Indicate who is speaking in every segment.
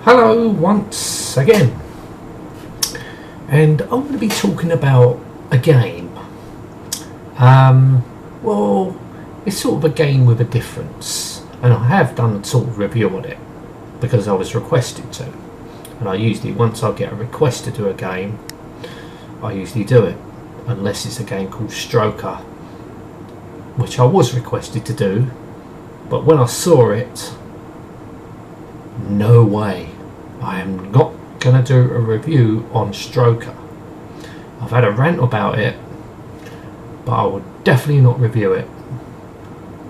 Speaker 1: Hello once again, and I'm going to be talking about a game. Well, it's sort of a game with a difference, and I have done a sort of review on it because I was requested to. And I usually, once I get a request to do a game, I usually do it, unless it's a game called Stroker, which I was requested to do, but when I saw it, no way. I am not going to do a review on Stroker. I've had a rant about it, but I would definitely not review it.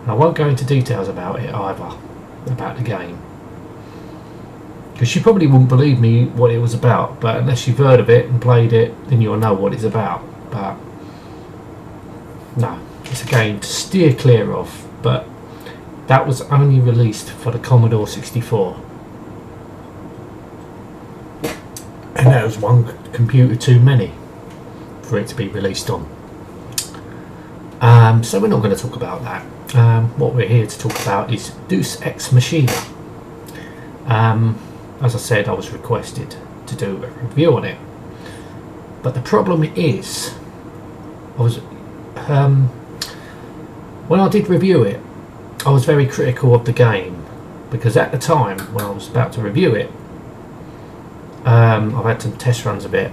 Speaker 1: And I won't go into details about it either, about the game. Because you probably wouldn't believe me what it was about, but unless you've heard of it and played it, then you'll know what it's about. But no, it's a game to steer clear of, but that was only released for the Commodore 64. And that was one computer too many for it to be released on. So we're not going to talk about that. What we're here to talk about is Deus Ex Machina. As I said, I was requested to do a review on it. But the problem is, when I did review it, I was very critical of the game. Because at the time, when I was about to review it, I've had some test runs of it.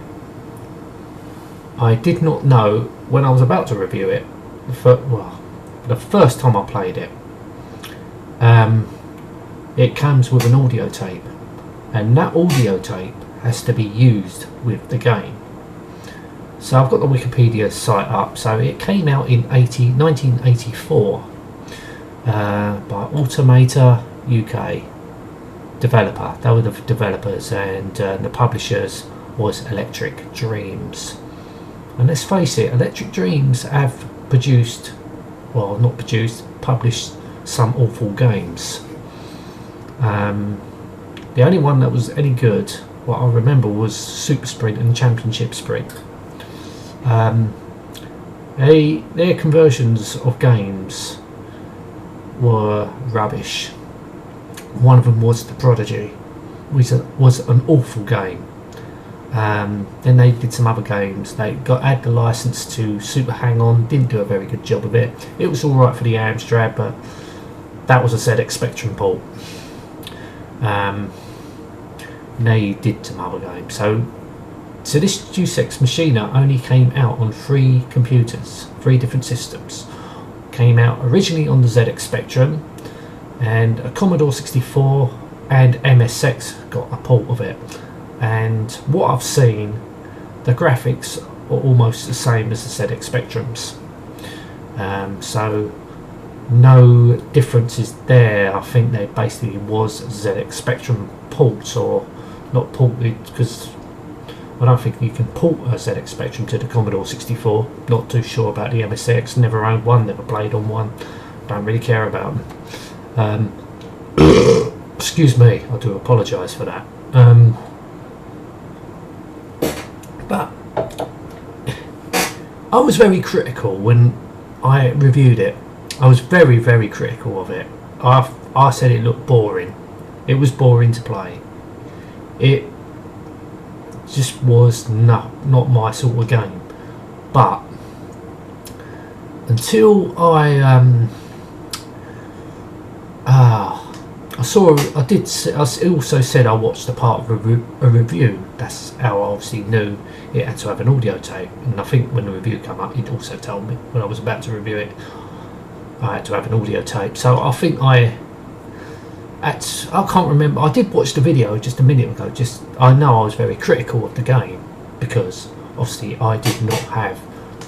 Speaker 1: I did not know when I was about to review it, the first time I played it, it comes with an audio tape, and that audio tape has to be used with the game. So I've got the Wikipedia site up. So it came out in 1984 by Automata UK. Developer. They were the developers, and the publishers was Electric Dreams. And let's face it, Electric Dreams have published some awful games. The only one that was any good, what I remember, was Super Sprint and Championship Sprint. Their conversions of games were rubbish. One of them was The Prodigy, which was an awful game. Then they did some other games. They had the license to Super Hang-On, didn't do a very good job of it. It was alright for the Amstrad, but that was a ZX Spectrum port. They did some other games. So this Deus Ex Machina only came out on 3 computers, 3 different systems. Came out originally on the ZX Spectrum, and a Commodore 64 and MSX got a port of it. And what I've seen, the graphics are almost the same as the ZX Spectrums. So no differences there. I think they basically was ZX Spectrum ports, or not ported, because I don't think you can port a ZX Spectrum to the Commodore 64. Not too sure about the MSX, never owned one, never played on one, don't really care about them. Excuse me, I do apologise for that. But I was very critical when I reviewed it. I was very, very critical of it. I said it looked boring. It was boring to play. It just was not my sort of game. But until I also said I watched a part of a review. That's how I obviously knew it had to have an audio tape. And I think when the review came up, it also told me when I was about to review it, I had to have an audio tape. So I think I can't remember. I did watch the video just a minute ago. I know I was very critical of the game because obviously I did not have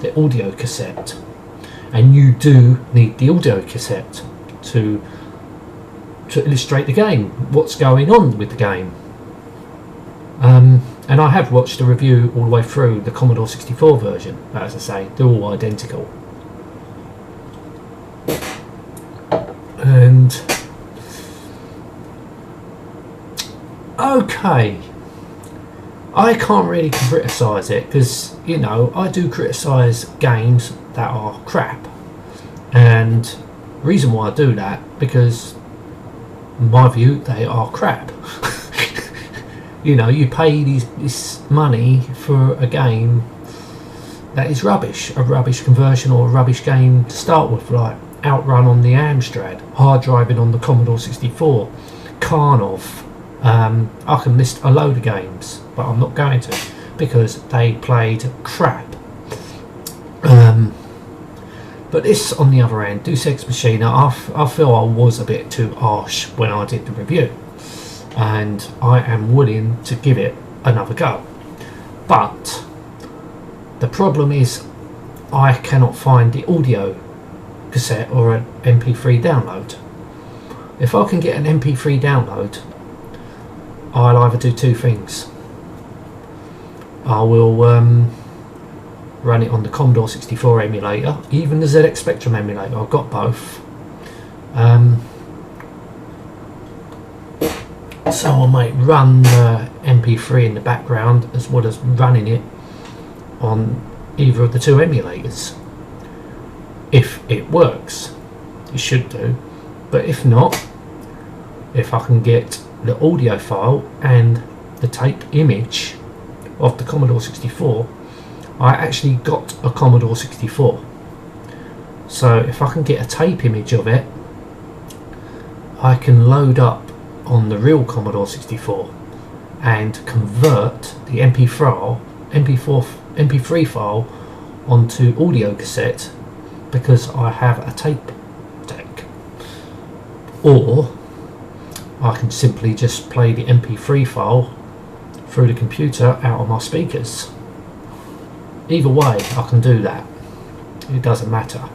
Speaker 1: the audio cassette, and you do need the audio cassette to illustrate the game, what's going on with the game. And I have watched the review all the way through the Commodore 64 version, but as I say, they're all identical. And okay, I can't really criticise it, because I do criticise games that are crap, and the reason why I do that, because in my view they are crap. You know, you pay this money for a game that is rubbish, a rubbish conversion or a rubbish game to start with, like Outrun on the Amstrad, hard driving on the Commodore 64, Karnov. I can list a load of games, but I'm not going to because they played crap. But this, on the other hand, Deus Ex Machina, I feel I was a bit too harsh when I did the review, and I am willing to give it another go. But the problem is I cannot find the audio cassette or an MP3 download. If I can get an MP3 download, I'll either do two things. I will run it on the Commodore 64 emulator, even the ZX Spectrum emulator. I've got both. So I might run the MP3 in the background as well as running it on either of the two emulators. If it works, it should do. But if not, if I can get the audio file and the tape image of the Commodore 64, I actually got a Commodore 64. So if I can get a tape image of it, I can load up on the real Commodore 64 and convert the MP3 file onto audio cassette because I have a tape deck. Or I can simply just play the MP3 file through the computer out of my speakers. Either way I can do that, it doesn't matter.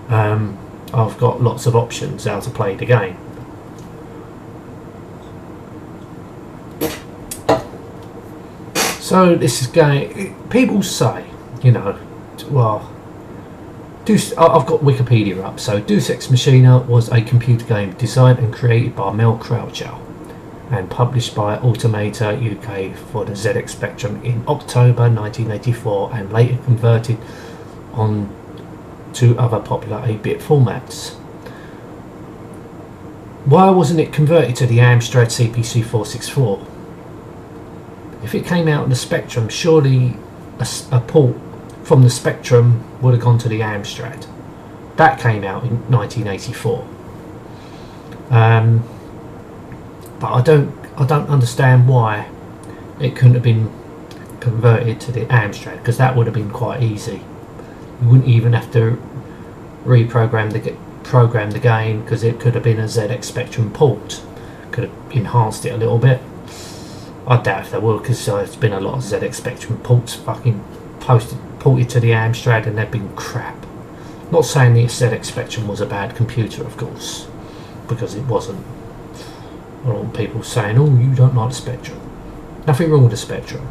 Speaker 1: I've got lots of options how to play the game. So this is going, people say, you know, well, I've got Wikipedia up. So Deus Ex Machina was a computer game designed and created by Mel Croucher and published by Automata UK for the ZX Spectrum in October 1984 and later converted on to other popular 8-bit formats. Why wasn't it converted to the Amstrad CPC 464? If it came out in the Spectrum, surely a port from the Spectrum would have gone to the Amstrad. That came out in 1984. But I don't understand why it couldn't have been converted to the Amstrad, because that would have been quite easy. You wouldn't even have to reprogram the game, because it could have been a ZX Spectrum port. Could have enhanced it a little bit. I doubt if they will, because there's been a lot of ZX Spectrum ports fucking ported to the Amstrad and they've been crap. Not saying the ZX Spectrum was a bad computer, of course, because it wasn't. I don't want people saying, oh, you don't like the Spectrum. Nothing wrong with the Spectrum.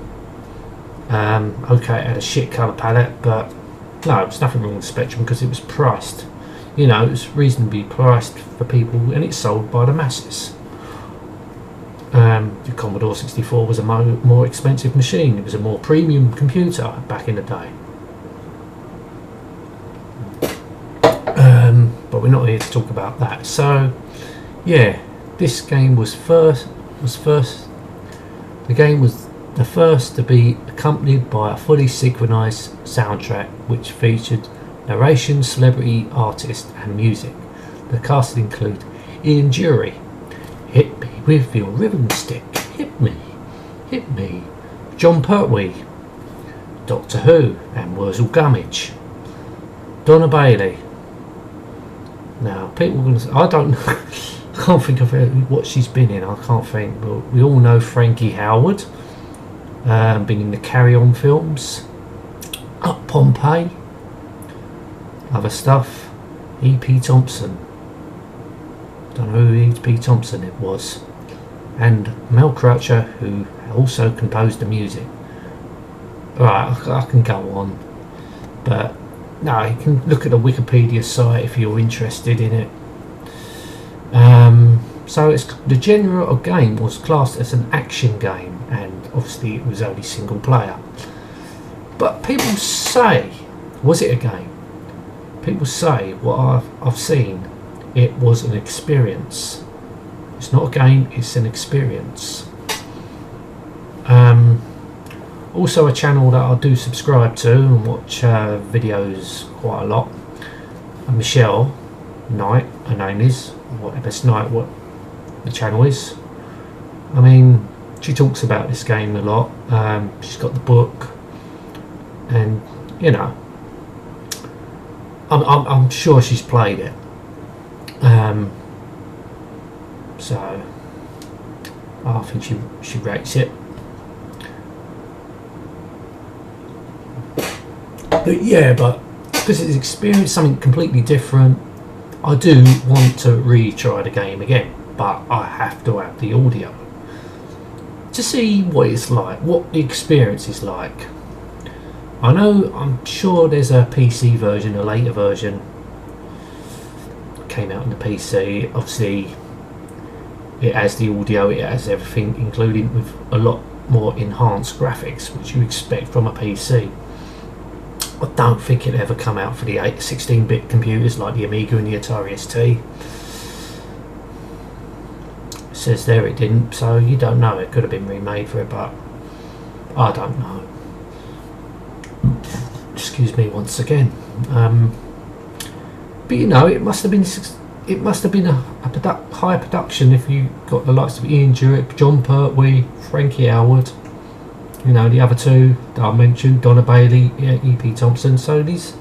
Speaker 1: Okay, it had a shit colour palette, but no, there's nothing wrong with the Spectrum because it was priced. You know, it was reasonably priced for people and it's sold by the masses. The Commodore 64 was a more expensive machine. It was a more premium computer back in the day. But we're not here to talk about that. So, yeah, this game was the game was the first to be accompanied by a fully synchronized soundtrack which featured narration, celebrity artist and music. The cast include Ian Dury, Hit Me With Your Rhythm Stick, Hit Me, John Pertwee, Doctor Who and Wurzel Gummidge, Donna Bailey. Now people are going to say, I don't know, I can't think of what she's been in, I can't think, but we all know Frankie Howard, been in the Carry On films, Up Pompeii, other stuff, E.P. Thompson, don't know who E.P. Thompson it was, and Mel Croucher, who also composed the music. Alright, I can go on, but no, you can look at the Wikipedia site if you're interested in it. So the genre of game was classed as an action game, and obviously it was only single player. But people say, was it a game? People say, what I've seen, it was an experience. It's not a game, it's an experience. Also a channel that I do subscribe to and watch videos quite a lot. Michelle Knight, her name is, or MS Knight, what the channel is. I mean, she talks about this game a lot. She's got the book, and you know, I'm sure she's played it. So I think she rates it. But yeah, but because it's experienced something completely different, I do want to retry the game again, but I have to have the audio to see what it's like, what the experience is like. I'm sure there's a PC version, a later version came out on the PC. Obviously it has the audio, it has everything, including with a lot more enhanced graphics, which you expect from a PC. I don't think it'll ever come out for the 16-bit computers like the Amiga and the Atari ST. It says there it didn't, so you don't know. It could have been remade for it, but I don't know. Excuse me once again. But you know, it must have been a high production if you got the likes of Ian Jurek, John Pertwee, Frankie Howard. You know, the other two that I mentioned, Donna Bailey, E.P. Thompson. So these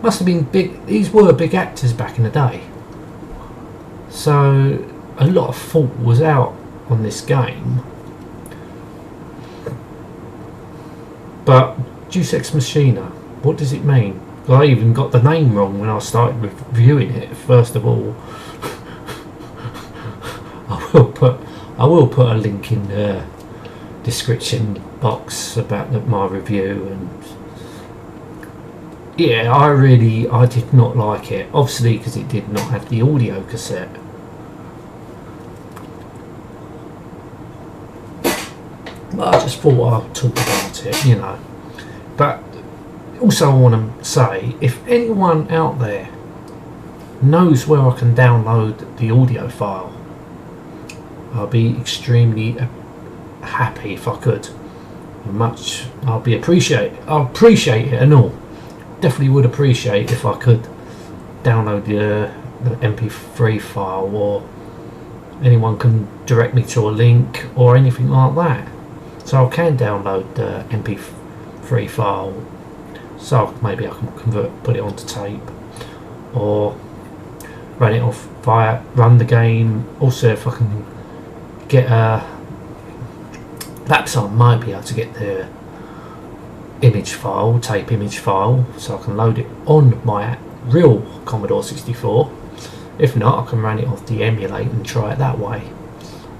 Speaker 1: must have been big. These were big actors back in the day. So a lot of thought was out on this game. But Deus Ex Machina, what does it mean? I even got the name wrong when I started reviewing it. First of all, I will put a link in the description box about my review. And yeah, I did not like it, obviously because it did not have the audio cassette. But I just thought I'd talk about it, you know. But also I want to say, if anyone out there knows where I can download the audio file, I'll be extremely happy if I could. I'll appreciate it and all. Definitely would appreciate if I could download the MP3 file, or anyone can direct me to a link or anything like that, so I can download the MP3 file, so maybe I can put it onto tape, or run it off run the game. Also, if I can get perhaps I might be able to get the tape image file, so I can load it on my real Commodore 64. If not, I can run it off the emulator and try it that way,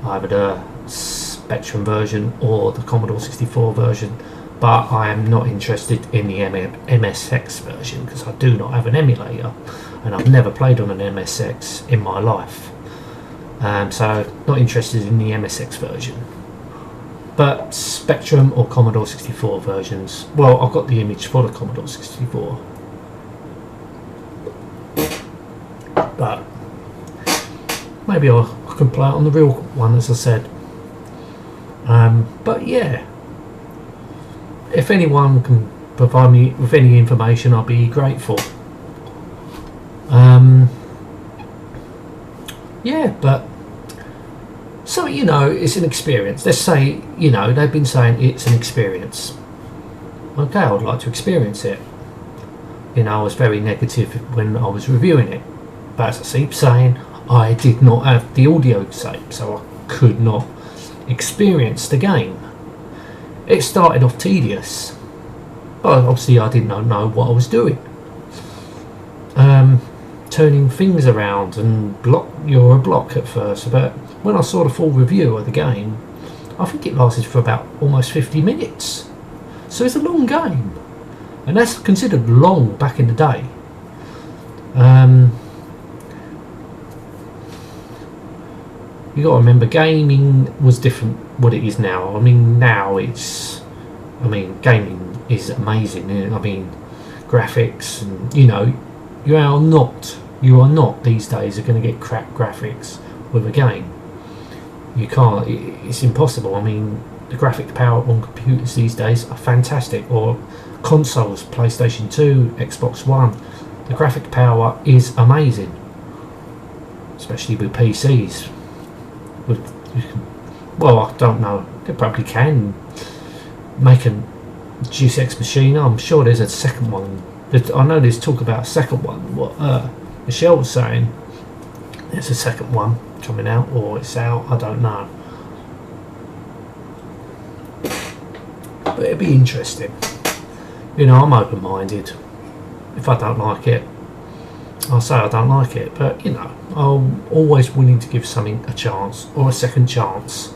Speaker 1: either the Spectrum version or the Commodore 64 version. But I am not interested in the MSX version because I do not have an emulator, and I've never played on an MSX in my life. So not interested in the MSX version. But Spectrum or Commodore 64 versions, well, I've got the image for the Commodore 64. But maybe I can play it on the real one, as I said. But yeah, if anyone can provide me with any information, I'll be grateful. Yeah, but so, you know, it's an experience. Let's say, you know, they've been saying it's an experience. Okay, I would like to experience it. You know, I was very negative when I was reviewing it. But as I keep saying, I did not have the audio tape, so I could not experience the game. It started off tedious, but obviously I did not know what I was doing. Turning things around and you're a block at first, but when I saw the full review of the game, I think it lasted for about almost 50 minutes. So it's a long game, and that's considered long back in the day. You got to remember, gaming was different what it is now. I mean, now gaming is amazing. I mean, graphics, and you know, you are not these days are going to get crap graphics with a game. You can't. It's impossible. I mean, the graphic power on computers these days are fantastic, or consoles, PlayStation 2, Xbox One. The graphic power is amazing, especially with PCs. Well, I don't know, they probably can make a Deus Ex Machina. I'm sure there's a second one. I know there's talk about a second one. What Michelle was saying, there's a second one coming out, or it's out, I don't know. But it'd be interesting. You know, I'm open-minded. If I don't like it, I'll say I don't like it. But, you know, I'm always willing to give something a chance, or a second chance.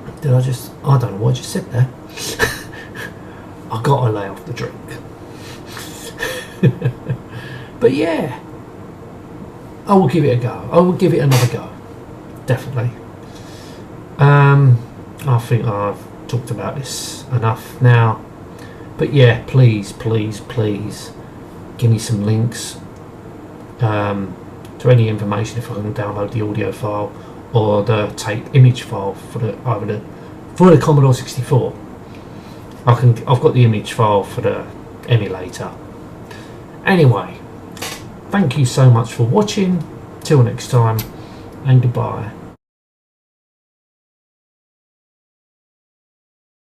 Speaker 1: I don't know what I just said there. I gotta lay off the drink. But yeah, I will give it a go. I will give it another go. Definitely. I think I've talked about this enough now. But yeah, please give me some links to any information if I can download the audio file or the tape image file for the Commodore 64. I've got the image file for the emulator. Anyway, thank you so much for watching. Till next time, and goodbye.